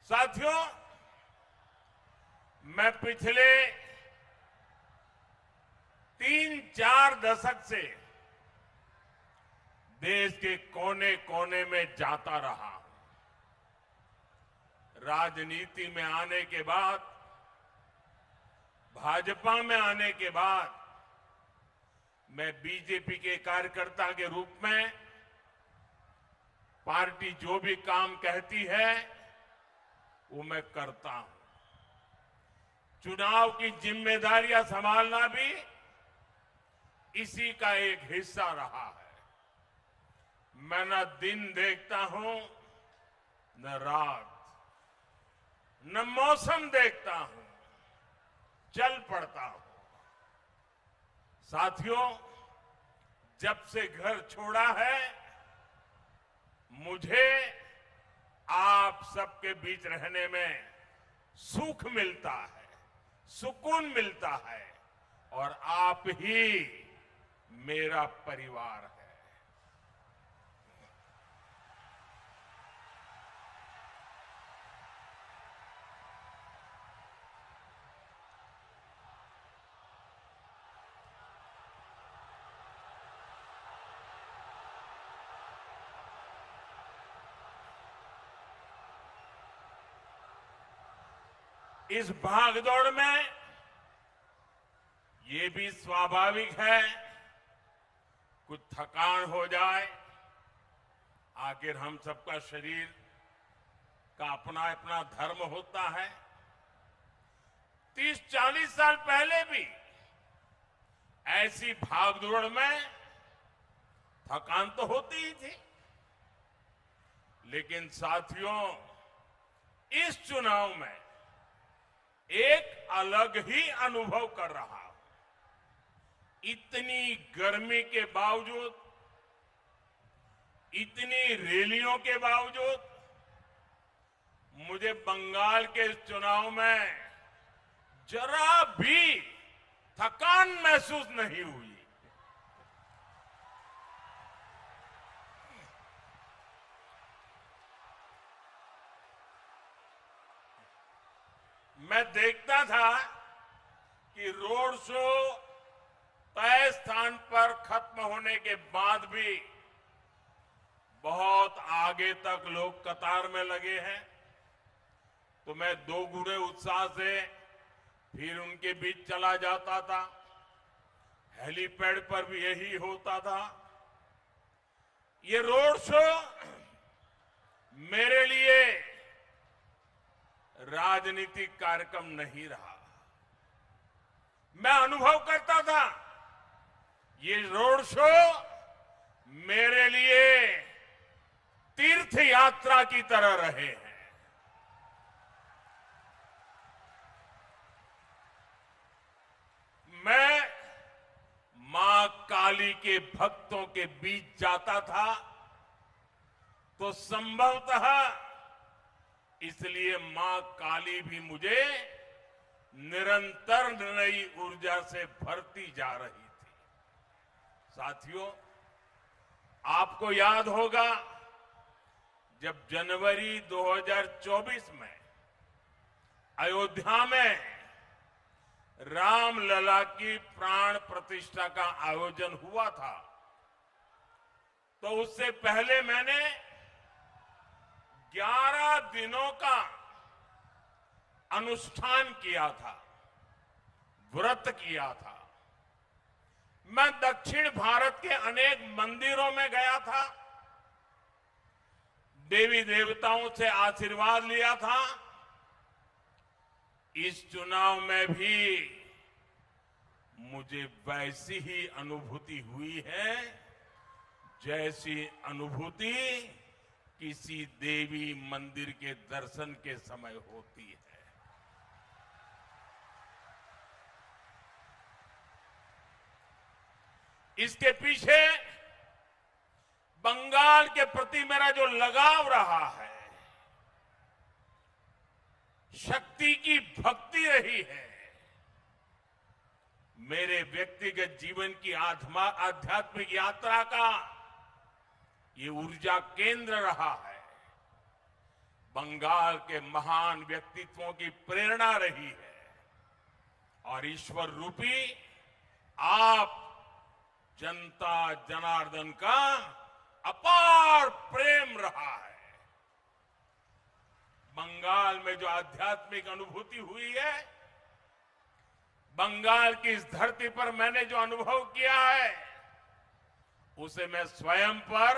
साथियों, मैं पिछले 3-4 दशक से देश के कोने कोने में जाता रहा। राजनीति में आने के बाद, भाजपा में आने के बाद मैं बीजेपी के कार्यकर्ता के रूप में पार्टी जो भी काम कहती है वो मैं करता हूं। चुनाव की जिम्मेदारियां संभालना भी इसी का एक हिस्सा रहा है। मैं न दिन देखता हूं न रात, न मौसम देखता हूं, चल पड़ता हूं। साथियों, जब से घर छोड़ा है मुझे आप सबके बीच रहने में सुख मिलता है, सुकून मिलता है और आप ही मेरा परिवार है। इस भागदौड़ में ये भी स्वाभाविक है कुछ थकान हो जाए। आखिर हम सबका शरीर का अपना अपना धर्म होता है। 30-40 साल पहले भी ऐसी भागदौड़ में थकान तो होती ही थी, लेकिन साथियों, इस चुनाव में एक अलग ही अनुभव कर रहा हूं। इतनी गर्मी के बावजूद, इतनी रैलियों के बावजूद मुझे बंगाल के इस चुनाव में जरा भी थकान महसूस नहीं हुई। मैं देखता था कि रोड शो तय स्थान पर खत्म होने के बाद भी बहुत आगे तक लोग कतार में लगे हैं, तो मैं दोगुने उत्साह से फिर उनके बीच चला जाता था। हेलीपैड पर भी यही होता था। ये रोड शो मेरे लिए राजनीतिक कार्यक्रम नहीं रहा। मैं अनुभव करता था ये रोड शो मेरे लिए तीर्थ यात्रा की तरह रहे हैं। मैं मां काली के भक्तों के बीच जाता था तो संभवतः इसलिए मां काली भी मुझे निरंतर नई ऊर्जा से भरती जा रही थी। साथियों, आपको याद होगा जब जनवरी 2024 में अयोध्या में रामलला की प्राण प्रतिष्ठा का आयोजन हुआ था, तो उससे पहले मैंने 11 दिनों का अनुष्ठान किया था, व्रत किया था। मैं दक्षिण भारत के अनेक मंदिरों में गया था, देवी देवताओं से आशीर्वाद लिया था। इस चुनाव में भी मुझे वैसी ही अनुभूति हुई है जैसी अनुभूति किसी देवी मंदिर के दर्शन के समय होती है। इसके पीछे बंगाल के प्रति मेरा जो लगाव रहा है, शक्ति की भक्ति रही है, मेरे व्यक्तिगत जीवन की आध्यात्मिक यात्रा का ये ऊर्जा केंद्र रहा है। बंगाल के महान व्यक्तित्वों की प्रेरणा रही है और ईश्वर रूपी आप जनता जनार्दन का अपार प्रेम रहा है। बंगाल में जो आध्यात्मिक अनुभूति हुई है, बंगाल की इस धरती पर मैंने जो अनुभव किया है, उसे मैं स्वयं पर,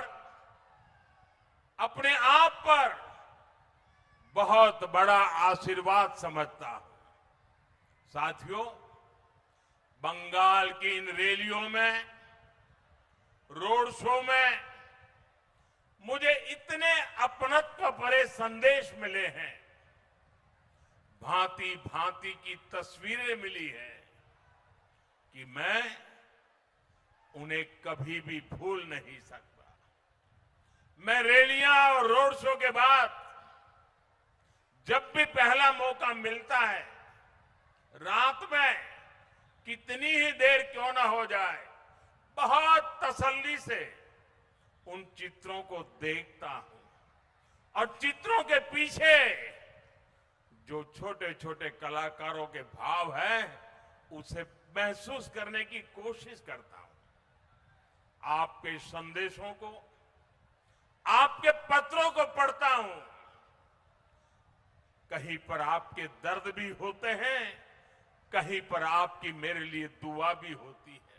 अपने आप पर बहुत बड़ा आशीर्वाद समझता हूं। साथियों, बंगाल की इन रैलियों में, रोड शो में मुझे इतने अपनत्व भरे संदेश मिले हैं, भांति भांति की तस्वीरें मिली हैं कि मैं उन्हें कभी भी भूल नहीं सकता। मैं रैलियां और रोड शो के बाद जब भी पहला मौका मिलता है, रात में कितनी ही देर क्यों ना हो जाए, बहुत तसल्ली से उन चित्रों को देखता हूं और चित्रों के पीछे जो छोटे छोटे कलाकारों के भाव हैं, उसे महसूस करने की कोशिश करता हूं। आपके संदेशों को, आपके पत्रों को पढ़ता हूं। कहीं पर आपके दर्द भी होते हैं, कहीं पर आपकी मेरे लिए दुआ भी होती है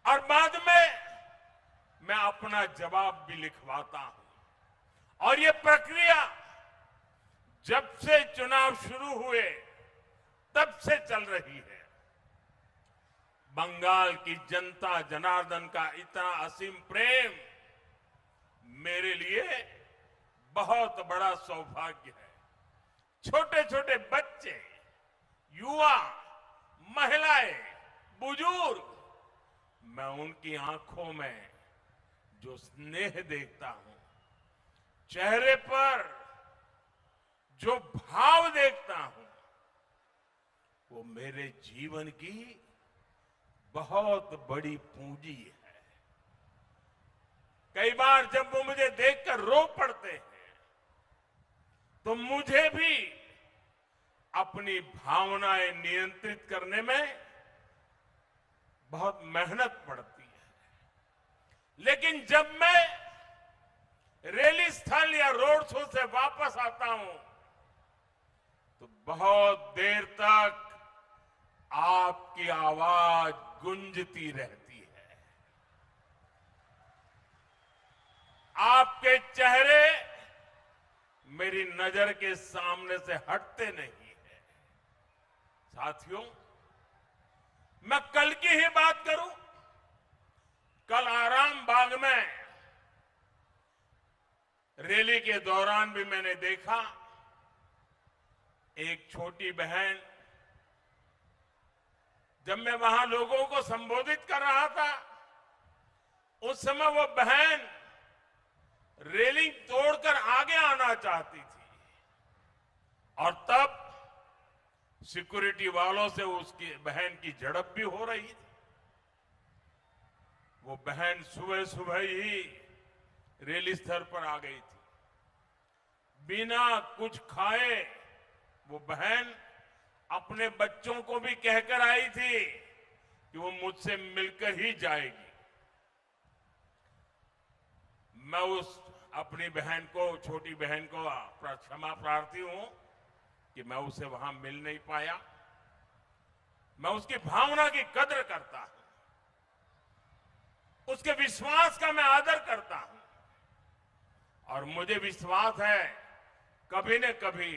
और बाद में मैं अपना जवाब भी लिखवाता हूं। और ये प्रक्रिया जब से चुनाव शुरू हुए तब से चल रही है। बंगाल की जनता जनार्दन का इतना असीम प्रेम मेरे लिए बहुत बड़ा सौभाग्य है। छोटे छोटे बच्चे, युवा, महिलाएं, बुजुर्ग, मैं उनकी आंखों में जो स्नेह देखता हूं, चेहरे पर जो भाव देखता हूं, वो मेरे जीवन की बहुत बड़ी पूंजी है। कई बार जब वो मुझे देखकर रो पड़ते हैं, तो मुझे भी अपनी भावनाएं नियंत्रित करने में बहुत मेहनत पड़ती है। लेकिन जब मैं रैली स्थल या रोड शो से वापस आता हूं, तो बहुत देर तक आपकी आवाज गूंजती रहती है। आपके चेहरे मेरी नजर के सामने से हटते नहीं है। साथियों, मैं कल की ही बात करूं, कल आराम बाग में रैली के दौरान भी मैंने देखा एक छोटी बहन, जब मैं वहां लोगों को संबोधित कर रहा था, उस समय वो बहन रेलिंग तोड़कर आगे आना चाहती थी और तब सिक्योरिटी वालों से उसकी बहन की झड़प भी हो रही थी। वो बहन सुबह सुबह ही रैली स्थल पर आ गई थी। बिना कुछ खाए वो बहन अपने बच्चों को भी कहकर आई थी कि वो मुझसे मिलकर ही जाएगी। मैं उस अपनी बहन को, छोटी बहन को क्षमा प्रार्थी हूं कि मैं उसे वहां मिल नहीं पाया। मैं उसकी भावना की कदर करता हूं, उसके विश्वास का मैं आदर करता हूं और मुझे विश्वास है कभी न कभी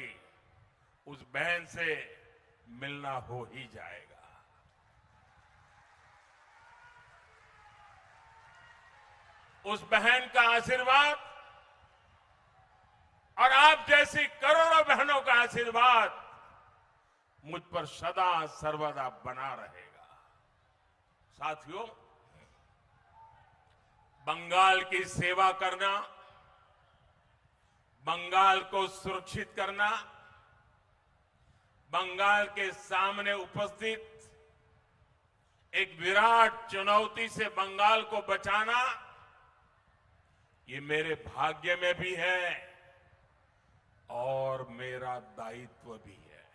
उस बहन से मिलना हो ही जाएगा। उस बहन का आशीर्वाद और आप जैसी करोड़ों बहनों का आशीर्वाद मुझ पर सदा सर्वदा बना रहेगा। साथियों, बंगाल की सेवा करना, बंगाल को सुरक्षित करना, बंगाल के सामने उपस्थित एक विराट चुनौती से बंगाल को बचाना, ये मेरे भाग्य में भी है मेरा दायित्व भी है।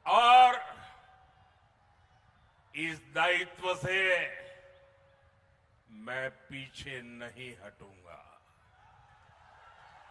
और इस दायित्व से मैं पीछे नहीं हटूंगा।